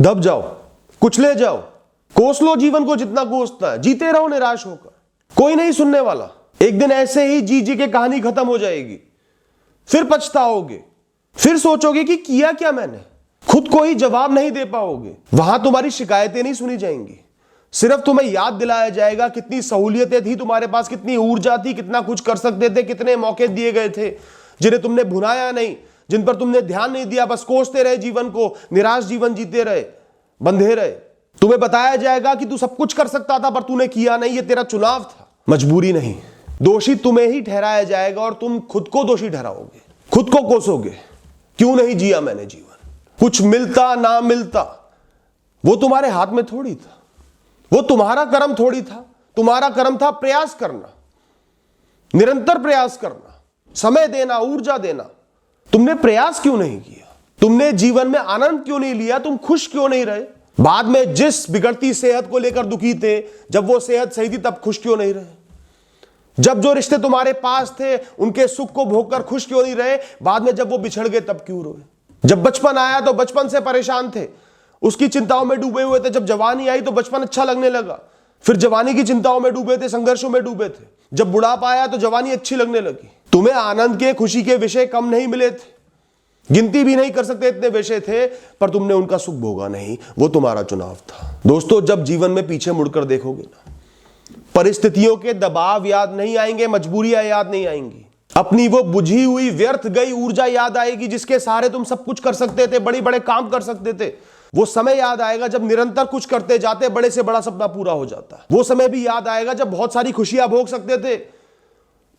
दब जाओ, कुचले जाओ, कोस लो जीवन को जितना कोसता है, जीते रहो निराश होकर, कोई नहीं सुनने वाला। एक दिन ऐसे ही जी जी के कहानी खत्म हो जाएगी, फिर पछताओगे, फिर सोचोगे कि किया क्या मैंने, खुद को ही जवाब नहीं दे पाओगे। वहां तुम्हारी शिकायतें नहीं सुनी जाएंगी, सिर्फ तुम्हें याद दिलाया जाएगा कितनी सहूलियतें थी तुम्हारे पास, कितनी ऊर्जा थी, कितना कुछ कर सकते थे, कितने मौके दिए गए थे जिन्हें तुमने भुनाया नहीं, जिन पर तुमने ध्यान नहीं दिया, बस कोसते रहे जीवन को, निराश जीवन जीते रहे, बंधे रहे। तुम्हें बताया जाएगा कि तू सब कुछ कर सकता था पर तूने किया नहीं, ये तेरा चुनाव था, मजबूरी नहीं। दोषी तुम्हें ही ठहराया जाएगा और तुम खुद को दोषी ठहराओगे, खुद को कोसोगे, क्यों नहीं जिया मैंने जीवन, कुछ मिलता ना मिलता वो तुम्हारे हाथ में थोड़ी था, वो तुम्हारा कर्म थोड़ी था। तुम्हारा कर्म था प्रयास करना, निरंतर प्रयास करना, समय देना, ऊर्जा देना। तुमने प्रयास क्यों नहीं किया? तुमने जीवन में आनंद क्यों नहीं लिया? तुम खुश क्यों नहीं रहे? बाद में जिस बिगड़ती सेहत को लेकर दुखी थे, जब वो सेहत सही थी तब खुश क्यों नहीं रहे? जब जो रिश्ते तुम्हारे पास थे उनके सुख को भोगकर खुश क्यों नहीं रहे? बाद में जब वो बिछड़ गए तब क्यों रोए? जब बचपन आया तो बचपन से परेशान थे, उसकी चिंताओं में डूबे हुए थे। जब जवानी आई तो बचपन अच्छा लगने लगा, फिर जवानी की चिंताओं में डूबे थे, संघर्षों में डूबे थे। जब बुढ़ापा आया तो जवानी अच्छी लगने लगी। तुम्हें आनंद के, खुशी के विषय कम नहीं मिले थे, गिनती भी नहीं कर सकते इतने विषय थे, पर तुमने उनका सुख भोगा नहीं, वो तुम्हारा चुनाव था। दोस्तों, जब जीवन में पीछे मुड़कर देखोगे ना, परिस्थितियों के दबाव याद नहीं आएंगे, मजबूरियां याद नहीं आएंगी, अपनी वो बुझी हुई व्यर्थ गई ऊर्जा याद आएगी जिसके सहारे तुम सब कुछ कर सकते थे, बड़े बड़े काम कर सकते थे। वो समय याद आएगा जब निरंतर कुछ करते जाते, बड़े से बड़ा सपना पूरा हो जाता। वो समय भी याद आएगा जब बहुत सारी खुशियां भोग सकते थे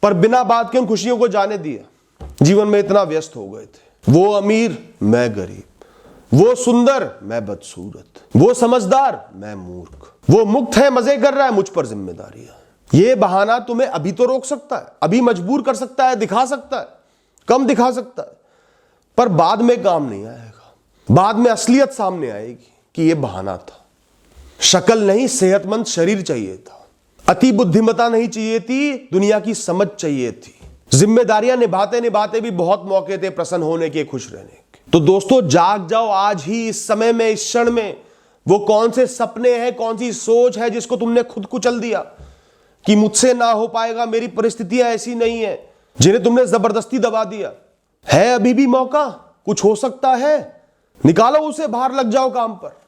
पर बिना बात के उन खुशियों को जाने दिया। जीवन में इतना व्यस्त हो गए थे, वो अमीर मैं गरीब, वो सुंदर मैं बदसूरत, वो समझदार मैं मूर्ख, वो मुक्त है मजे कर रहा है, मुझ पर जिम्मेदारियां। ये बहाना तुम्हें अभी तो रोक सकता है, अभी मजबूर कर सकता है, दिखा सकता है, कम दिखा सकता है, पर बाद में काम नहीं आएगा। बाद में असलियत सामने आएगी कि यह बहाना था। शक्ल नहीं, सेहतमंद शरीर चाहिए था, अति बुद्धिमता नहीं चाहिए थी, दुनिया की समझ चाहिए थी। जिम्मेदारियां निभाते निभाते भी बहुत मौके थे प्रसन्न होने के, खुश रहने के। तो दोस्तों, जाग जाओ आज ही, इस समय में, इस क्षण में। वो कौन से सपने हैं, कौन सी सोच है जिसको तुमने खुद कुचल दिया कि मुझसे ना हो पाएगा, मेरी परिस्थितियां ऐसी नहीं है, जिन्हें तुमने जबरदस्ती दबा दिया है। अभी भी मौका, कुछ हो सकता है, निकालो उसे, बाहर लग जाओ काम पर।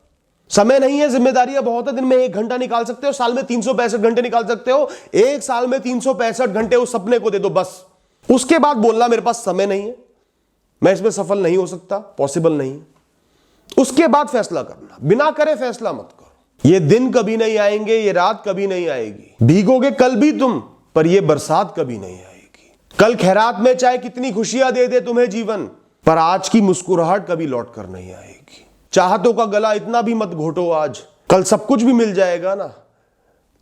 समय नहीं है, जिम्मेदारियां बहुत है। दिन में 1 घंटा निकाल सकते हो, साल में 365 घंटे निकाल सकते हो। एक साल में 365 घंटे उस सपने को दे दो बस। उसके बाद बोलना मेरे पास समय नहीं है, मैं इसमें सफल नहीं हो सकता, पॉसिबल नहीं है। उसके बाद फैसला करना, बिना करे फैसला मत करो। ये दिन कभी नहीं आएंगे, ये रात कभी नहीं आएगी, भीगोगे कल भी तुम, पर ये बरसात कभी नहीं आएगी। कल खैरात में चाहे कितनी खुशियां दे दे तुम्हें जीवन, पर आज की मुस्कुराहट कभी लौट कर नहीं आएगी। चाहतों का गला इतना भी मत घोटो आज, कल सब कुछ भी मिल जाएगा ना,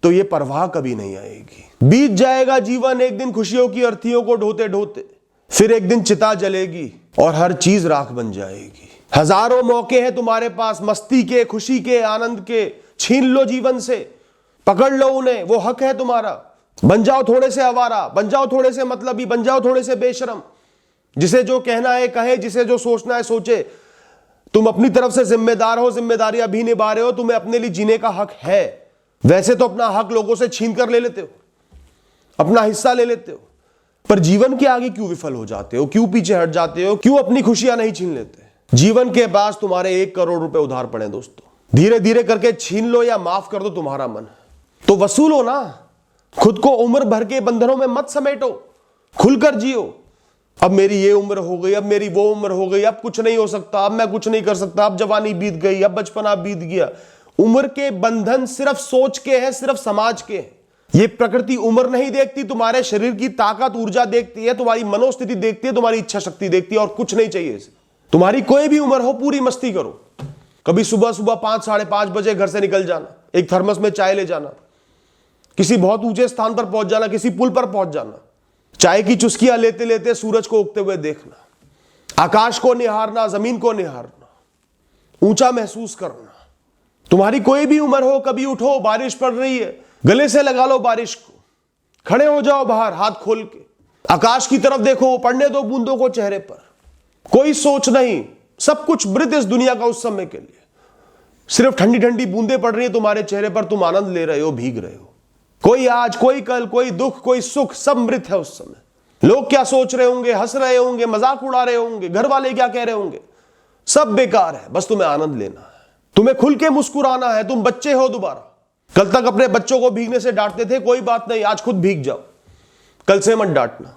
तो ये परवाह कभी नहीं आएगी। बीत जाएगा जीवन एक दिन खुशियों की अर्थियों को ढोते ढोते, फिर एक दिन चिता जलेगी और हर चीज राख बन जाएगी। हजारों मौके हैं तुम्हारे पास, मस्ती के, खुशी के, आनंद के, छीन लो जीवन से, पकड़ लो उन्हें, वो हक है तुम्हारा। बन जाओ थोड़े से आवारा, बन जाओ थोड़े से मतलबी, बन जाओ थोड़े से बेशरम। जिसे जो कहना है कहे, जिसे जो सोचना है सोचे। तुम अपनी तरफ से जिम्मेदार हो, जिम्मेदारियां भी निभा रहे हो, तुम्हें अपने लिए जीने का हक है। वैसे तो अपना हक लोगों से छीन कर ले लेते हो, अपना हिस्सा ले लेते हो, पर जीवन के आगे क्यों विफल हो जाते हो, क्यों पीछे हट जाते हो, क्यों अपनी खुशियां नहीं छीन लेते? जीवन के पास तुम्हारे 1 करोड़ रुपए उधार पड़े दोस्तों, धीरे धीरे करके छीन लो या माफ कर दो, तुम्हारा मन तो वसूलो ना। खुद को उम्र भर के बंधनों में मत समेटो, खुलकर जियो। अब मेरी ये उम्र हो गई, अब मेरी वो उम्र हो गई, अब कुछ नहीं हो सकता, अब मैं कुछ नहीं कर सकता, अब जवानी बीत गई, अब बचपना बीत गया। उम्र के बंधन सिर्फ सोच के हैं, सिर्फ समाज के हैं। ये प्रकृति उम्र नहीं देखती, तुम्हारे शरीर की ताकत, ऊर्जा देखती है, तुम्हारी मनोस्थिति देखती है, तुम्हारी इच्छा शक्ति देखती है, और कुछ नहीं चाहिए इसे। तुम्हारी कोई भी उम्र हो, पूरी मस्ती करो। कभी सुबह सुबह 5, साढ़े 5 बजे घर से निकल जाना, एक थर्मस में चाय ले जाना, किसी बहुत ऊंचे स्थान पर पहुंच जाना, किसी पुल पर पहुंच जाना, चाय की चुस्कियां लेते लेते सूरज को उगते हुए देखना, आकाश को निहारना, जमीन को निहारना, ऊंचा महसूस करना। तुम्हारी कोई भी उम्र हो, कभी उठो, बारिश पड़ रही है, गले से लगा लो बारिश को, खड़े हो जाओ बाहर हाथ खोल के, आकाश की तरफ देखो, पड़ने दो बूंदों को चेहरे पर। कोई सोच नहीं, सब कुछ मृत इस दुनिया का उस समय के लिए। सिर्फ ठंडी ठंडी बूंदें पड़ रही है तुम्हारे चेहरे पर, तुम आनंद ले रहे हो, भीग रहे हो। कोई आज, कोई कल, कोई दुख, कोई सुख, सब मृत है उस समय। लोग क्या सोच रहे होंगे, हंस रहे होंगे, मजाक उड़ा रहे होंगे, घर वाले क्या कह रहे होंगे, सब बेकार है। बस तुम्हें आनंद लेना है, तुम्हें खुल के मुस्कुराना है। तुम बच्चे हो दोबारा। कल तक अपने बच्चों को भीगने से डांटते थे, कोई बात नहीं, आज खुद भीग जाओ, कल से मत डांटना।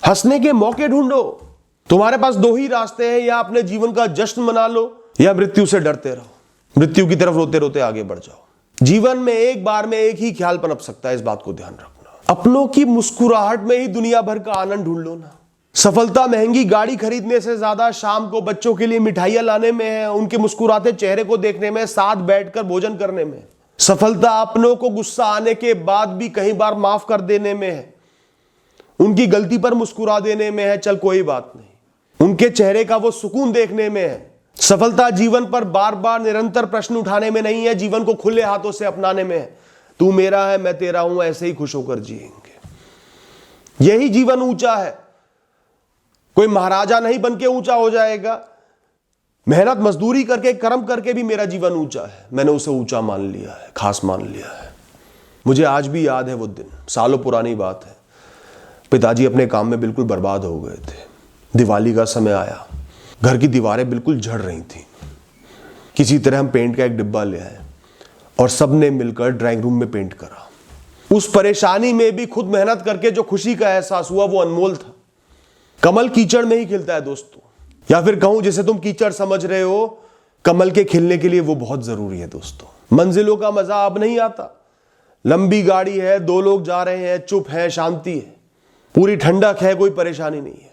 हंसने के मौके ढूंढो। तुम्हारे पास दो ही रास्ते हैं, या अपने जीवन का जश्न मना लो या मृत्यु से डरते रहो, मृत्यु की तरफ रोते रोते आगे बढ़ जाओ। जीवन में एक बार में एक ही ख्याल पनप सकता है, इस बात को ध्यान रखना। अपनों की मुस्कुराहट में ही दुनिया भर का आनंद ढूंढ लो ना। सफलता महंगी गाड़ी खरीदने से ज्यादा शाम को बच्चों के लिए मिठाइयां लाने में है, उनके मुस्कुराते चेहरे को देखने में, साथ बैठकर भोजन करने में। सफलता अपनों को गुस्सा आने के बाद भी कई बार माफ कर देने में है, उनकी गलती पर मुस्कुरा देने में है, चल कोई बात नहीं, उनके चेहरे का वो सुकून देखने में है। सफलता जीवन पर बार बार निरंतर प्रश्न उठाने में नहीं है, जीवन को खुले हाथों से अपनाने में है। तू मेरा है, मैं तेरा हूं, ऐसे ही खुश होकर जिएंगे। यही जीवन ऊंचा है। कोई महाराजा नहीं बन के ऊंचा हो जाएगा। मेहनत मजदूरी करके, कर्म करके भी मेरा जीवन ऊंचा है। मैंने उसे ऊंचा मान लिया है, खास मान लिया है। मुझे आज भी याद है वो दिन, सालों पुरानी बात है। पिताजी अपने काम में बिल्कुल बर्बाद हो गए थे। दिवाली का समय आया, घर की दीवारें बिल्कुल झड़ रही थी। किसी तरह हम पेंट का एक डिब्बा ले आए और सबने मिलकर ड्राइंग रूम में पेंट करा। उस परेशानी में भी खुद मेहनत करके जो खुशी का एहसास हुआ वो अनमोल था। कमल कीचड़ में ही खिलता है दोस्तों, या फिर कहूं जिसे तुम कीचड़ समझ रहे हो, कमल के खिलने के लिए वो बहुत जरूरी है दोस्तों। मंजिलों का मजा अब नहीं आता। लंबी गाड़ी है, दो लोग जा रहे हैं, चुप है, शांति है, पूरी ठंडक है, कोई परेशानी नहीं है।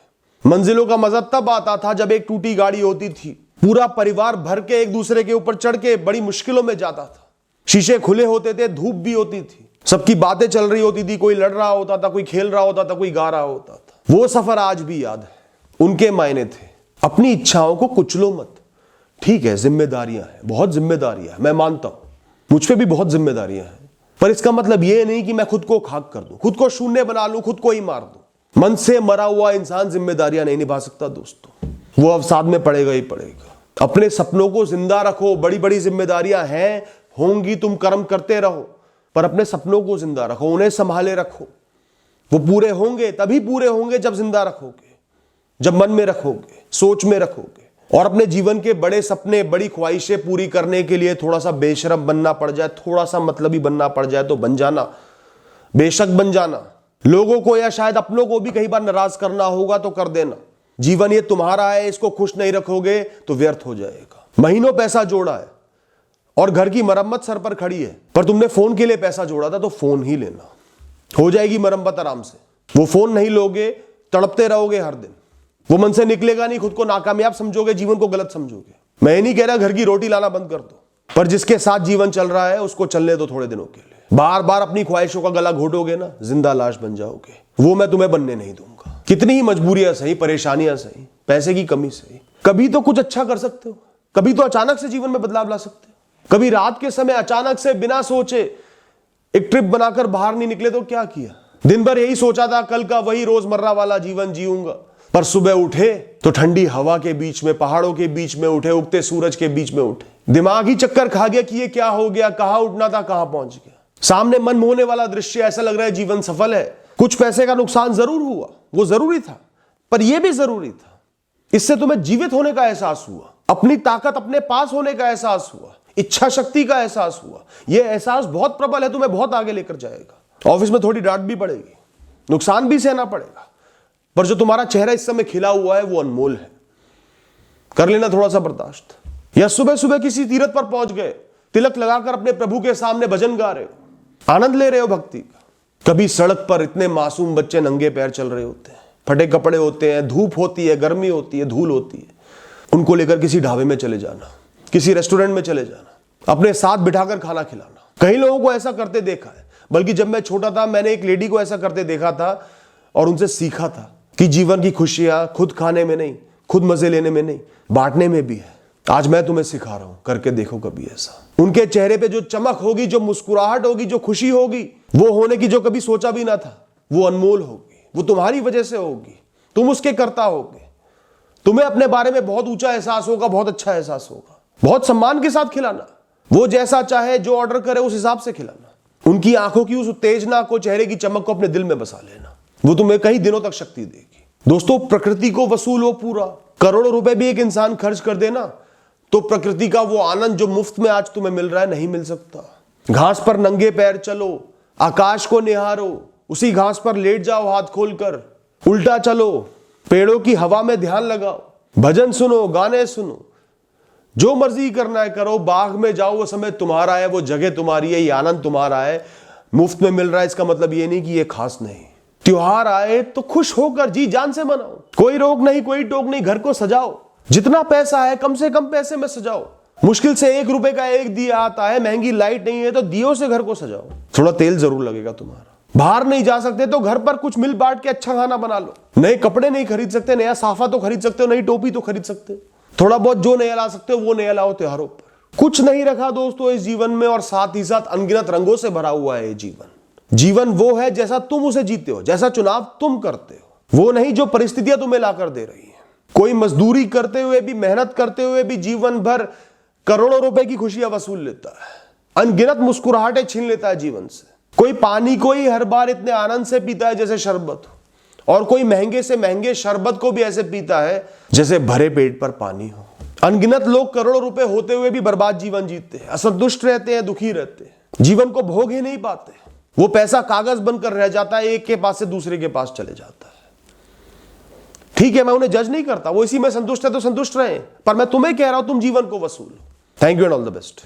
मंजिलों का मजा तब आता था जब एक टूटी गाड़ी होती थी, पूरा परिवार भर के एक दूसरे के ऊपर चढ़ के बड़ी मुश्किलों में जाता था। शीशे खुले होते थे, धूप भी होती थी, सबकी बातें चल रही होती थी, कोई लड़ रहा होता था, कोई खेल रहा होता था, कोई गा रहा होता था। वो सफर आज भी याद है, उनके मायने थे। अपनी इच्छाओं को कुचलो मत। ठीक है, जिम्मेदारियां हैं, बहुत जिम्मेदारियां हैं, मैं मानता हूं, मुझ पे भी बहुत जिम्मेदारियां हैं, पर इसका मतलब यह नहीं कि मैं खुद को खाक कर दूं, खुद को शून्य बना लूं, खुद को ही मार दूं। मन से मरा हुआ इंसान जिम्मेदारियां नहीं निभा सकता दोस्तों, वो अवसाद में पड़ेगा ही पड़ेगा। अपने सपनों को जिंदा रखो। बड़ी बड़ी जिम्मेदारियां हैं, होंगी, तुम कर्म करते रहो, पर अपने सपनों को जिंदा रखो, उन्हें संभाले रखो। वो पूरे होंगे, तभी पूरे होंगे जब जिंदा रखोगे, जब मन में रखोगे, सोच में रखोगे। और अपने जीवन के बड़े सपने, बड़ी ख्वाहिशें पूरी करने के लिए थोड़ा सा बेशरम बनना पड़ जाए, थोड़ा सा मतलबी बनना पड़ जाए तो बन जाना, बेशक बन जाना। लोगों को या शायद अपनों को भी कई बार नाराज करना होगा तो कर देना। जीवन ये तुम्हारा है, इसको खुश नहीं रखोगे तो व्यर्थ हो जाएगा। महीनों पैसा जोड़ा है और घर की मरम्मत सर पर खड़ी है, पर तुमने फोन के लिए पैसा जोड़ा था तो फोन ही लेना, हो जाएगी मरम्मत आराम से। वो फोन नहीं लोगे, तड़पते रहोगे हर दिन, वो मन से निकलेगा नहीं, खुद को नाकामयाब समझोगे, जीवन को गलत समझोगे। मैं ये नहीं कह रहा घर की रोटी लाना बंद कर दो, पर जिसके साथ जीवन चल रहा है उसको चलने दो थोड़े दिनों के लिए। बार बार अपनी ख्वाहिशों का गला घोटोगे ना, जिंदा लाश बन जाओगे। वो मैं तुम्हें बनने नहीं दूंगा। कितनी ही मजबूरियां सही, परेशानियां सही, पैसे की कमी सही, कभी तो कुछ अच्छा कर सकते हो, कभी तो अचानक से जीवन में बदलाव ला सकते हो। कभी रात के समय अचानक से बिना सोचे एक ट्रिप बनाकर बाहर नहीं निकले तो क्या किया? दिन भर यही सोचा था कल का वही रोजमर्रा वाला जीवन जीऊंगा, पर सुबह उठे तो ठंडी हवा के बीच में, पहाड़ों के बीच में उठे, उगते सूरज के बीच में उठे। दिमाग ही चक्कर खा गया कि ये क्या हो गया, कहां उठना था कहां पहुंच गया। सामने मन मोहने वाला दृश्य, ऐसा लग रहा है जीवन सफल है। कुछ पैसे का नुकसान जरूर हुआ, वो जरूरी था, पर यह भी जरूरी था। इससे तुम्हें जीवित होने का एहसास हुआ, अपनी ताकत अपने पास होने का एहसास हुआ, इच्छा शक्ति का एहसास हुआ। यह एहसास बहुत प्रबल है, तुम्हें बहुत आगे लेकर जाएगा। ऑफिस में थोड़ी डांट भी पड़ेगी, नुकसान भी सहना पड़ेगा, पर जो तुम्हारा चेहरा इस समय खिला हुआ है वो अनमोल है। कर लेना थोड़ा सा बर्दाश्त। या सुबह सुबह किसी तीर्थ पर पहुंच गए, तिलक लगाकर अपने प्रभु के सामने भजन गा रहे हो, आनंद ले रहे हो भक्ति का। कभी सड़क पर इतने मासूम बच्चे नंगे पैर चल रहे होते हैं, फटे कपड़े होते हैं, धूप होती है, गर्मी होती है, धूल होती है, उनको लेकर किसी ढाबे में चले जाना, किसी रेस्टोरेंट में चले जाना, अपने साथ बिठाकर खाना खिलाना। कई लोगों को ऐसा करते देखा है, बल्कि जब मैं छोटा था मैंने एक लेडी को ऐसा करते देखा था और उनसे सीखा था कि जीवन की खुशियां खुद खाने में नहीं, खुद मजे लेने में नहीं, बांटने में भी है। आज मैं तुम्हें सिखा रहा हूं, करके देखो कभी ऐसा। उनके चेहरे पे जो चमक होगी, जो मुस्कुराहट होगी, जो खुशी होगी, वो होने की जो कभी सोचा भी ना था, वो अनमोल होगी। वो तुम्हारी वजह से होगी, तुम उसके कर्ता होगे। तुम्हें अपने बारे में बहुत ऊंचा एहसास होगा, बहुत अच्छा एहसास होगा। बहुत सम्मान के साथ खिलाना, वो जैसा चाहे जो ऑर्डर करे उस हिसाब से खिलाना। उनकी आंखों की उस उत्तेजना को, चेहरे की चमक को अपने दिल में बसा लेना। वो तुम्हें कई दिनों तक शक्ति देगी। दोस्तों, प्रकृति को वसूलो पूरा। करोड़ों रुपए भी एक इंसान खर्च कर देना तो प्रकृति का वो आनंद जो मुफ्त में आज तुम्हें मिल रहा है नहीं मिल सकता। घास पर नंगे पैर चलो, आकाश को निहारो, उसी घास पर लेट जाओ हाथ खोलकर, उल्टा चलो, पेड़ों की हवा में ध्यान लगाओ, भजन सुनो, गाने सुनो, जो मर्जी करना है करो, बाग में जाओ, वो समय तुम्हारा है, वो जगह तुम्हारी है, ये आनंद तुम्हारा है। मुफ्त में मिल रहा है इसका मतलब ये नहीं कि ये खास नहीं। त्योहार आए तो खुश होकर जी जान से मनाओ, कोई रोक नहीं, कोई टोक नहीं। घर को सजाओ, जितना पैसा है कम से कम पैसे में सजाओ। मुश्किल से 1 रुपए का एक दिया आता है, महंगी लाइट नहीं है तो दियों से घर को सजाओ। थोड़ा तेल जरूर लगेगा तुम्हारा। बाहर नहीं जा सकते तो घर पर कुछ मिल बांट के अच्छा खाना बना लो। नए कपड़े नहीं खरीद सकते, नया साफा तो खरीद सकते हो, नई टोपी तो खरीद सकते हो। थोड़ा बहुत जो नया ला सकते हो वो नया लाओ त्योहारों पर। कुछ नहीं रखा दोस्तों इस जीवन में, और साथ ही साथ अनगिनत रंगों से भरा हुआ है ये जीवन। जीवन वो है जैसा तुम उसे जीते हो, जैसा चुनाव तुम करते हो, वो नहीं जो परिस्थितियां तुम्हें लाकर दे रही हैं। कोई मजदूरी करते हुए भी, मेहनत करते हुए भी जीवन भर करोड़ों रुपए की खुशियां वसूल लेता है, अनगिनत मुस्कुराहटें छीन लेता है जीवन से। कोई पानी को ही हर बार इतने आनंद से पीता है जैसे शरबत हो, और कोई महंगे से महंगे शरबत को भी ऐसे पीता है जैसे भरे पेट पर पानी हो। अनगिनत लोग करोड़ों रुपए होते हुए भी बर्बाद जीवन जीते हैं, असंतुष्ट रहते हैं, दुखी रहते हैं, जीवन को भोग ही नहीं पाते। वो पैसा कागज बनकर रह जाता है, एक के पास से दूसरे के पास चले जाता है। ठीक है, मैं उन्हें जज नहीं करता, वो इसी में संतुष्ट है तो संतुष्ट रहे, पर मैं तुम्हें कह रहा हूं तुम जीवन को वसूलो। Thank you and all the best.